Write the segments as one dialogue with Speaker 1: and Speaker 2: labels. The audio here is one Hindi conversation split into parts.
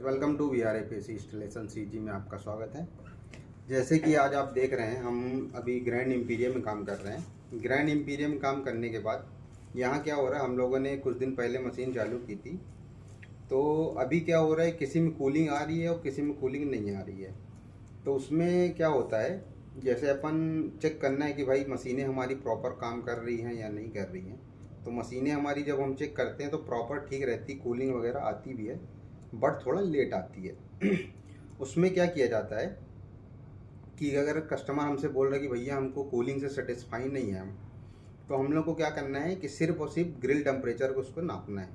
Speaker 1: Welcome to VRFAC installation CG में आपका स्वागत है। जैसे कि आज आप देख रहे हैं, हम अभी ग्रैंड एम्पीरियम में काम कर रहे हैं। ग्रैंड एम्पीरियम में काम करने के बाद यहाँ क्या हो रहा है, हम लोगों ने कुछ दिन पहले मशीन चालू की थी। तो अभी क्या हो रहा है, किसी में कूलिंग आ रही है और किसी में कूलिंग नहीं आ रही है। तो उसमें क्या होता है, जैसे अपन चेक करना है कि भाई मशीनें हमारी प्रॉपर काम कर रही हैं या नहीं कर रही हैं। तो मशीनें हमारी जब हम चेक करते हैं तो प्रॉपर ठीक रहती, कूलिंग वगैरह आती भी है, बट थोड़ा लेट आती है। उसमें क्या किया जाता है कि अगर कस्टमर हमसे बोल रहा है कि भैया हमको कूलिंग से सेटिस्फाई नहीं है, तो हम लोग को क्या करना है कि सिर्फ और सिर्फ ग्रिल टेम्परेचर को उसको नापना है।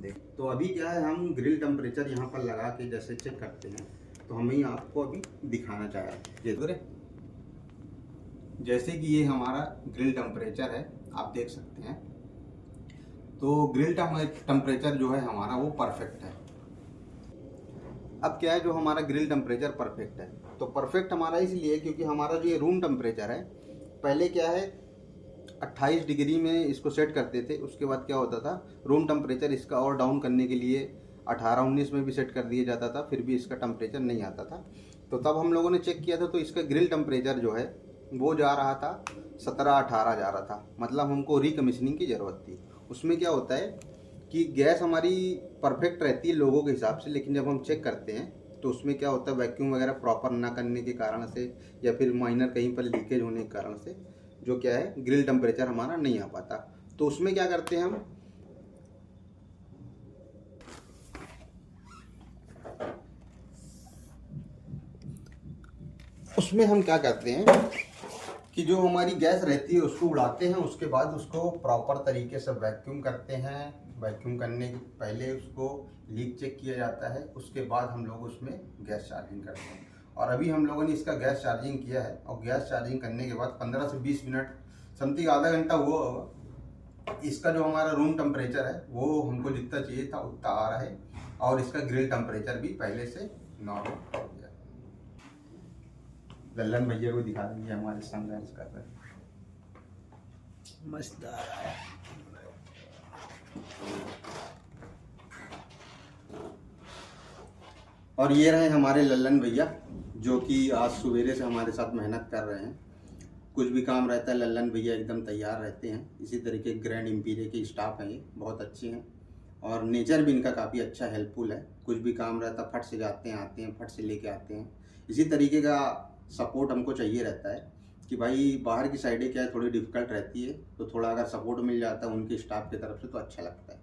Speaker 1: देख, तो अभी क्या है, हम ग्रिल टेम्परेचर यहाँ पर लगा के जैसे चेक करते हैं, तो हमें आपको अभी दिखाना चाह रहे हैं। जैसे कि ये हमारा ग्रिल टेम्परेचर है, आप देख सकते हैं। तो ग्रिल टेम्परेचर जो है हमारा वो परफेक्ट है। अब क्या है, जो हमारा ग्रिल टेम्परेचर परफेक्ट है, तो परफेक्ट हमारा इसलिए क्योंकि हमारा जो ये रूम टेम्परेचर है, पहले क्या है 28 डिग्री में इसको सेट करते थे। उसके बाद क्या होता था, रूम टेम्परेचर इसका और डाउन करने के लिए 18-19 में भी सेट कर दिया जाता था, फिर भी इसका टेम्परेचर नहीं आता था। तो तब हम लोगों ने चेक किया था, तो इसका ग्रिल टेम्परेचर जो है वो जा रहा था 17-18 जा रहा था। मतलब हमको रिकमिशनिंग की ज़रूरत थी। उसमें क्या होता है कि गैस हमारी परफेक्ट रहती है लोगों के हिसाब से, लेकिन जब हम चेक करते हैं तो उसमें क्या होता है, वैक्यूम वगैरह प्रॉपर ना करने के कारण से या फिर माइनर कहीं पर लीकेज होने के कारण से जो क्या है ग्रिल टेम्परेचर हमारा नहीं आ पाता। तो उसमें क्या करते हैं हम, क्या करते हैं कि जो हमारी गैस रहती है उसको उड़ाते हैं। उसके बाद उसको प्रॉपर तरीके से वैक्यूम करते हैं। वैक्यूम करने के पहले उसको लीक चेक किया जाता है। उसके बाद हम लोग उसमें गैस चार्जिंग करते हैं। और अभी हम लोगों ने इसका गैस चार्जिंग किया है, और गैस चार्जिंग करने के बाद 15 से 20 मिनट समथिंग आधा घंटा हुआ होगा। इसका जो हमारा रूम टेम्परेचर है वो हमको जितना चाहिए था उतना आ रहा है, और इसका ग्रिल टेम्परेचर भी पहले से नॉर्मल हो गया। लल्लन भैया को दिखा देंगे, हमारे सामने कर रहे हैं।
Speaker 2: मस्त
Speaker 1: और ये रहे हमारे लल्लन भैया, जो कि आज सवेरे से हमारे साथ मेहनत कर रहे हैं। कुछ भी काम रहता है लल्लन भैया एकदम तैयार रहते हैं। इसी तरीके ग्रैंड एम्पीरियम के स्टाफ हैं, ये बहुत अच्छे हैं, और नेचर भी इनका काफ़ी अच्छा हेल्पफुल है। कुछ भी काम रहता फट से जाते हैं, आते हैं, फट से लेके आते हैं। इसी तरीके का सपोर्ट हमको चाहिए रहता है कि भाई बाहर की साइडें क्या है थोड़ी डिफिकल्ट रहती है, तो थोड़ा अगर सपोर्ट मिल जाता है उनके स्टाफ की तरफ से तो अच्छा लगता है।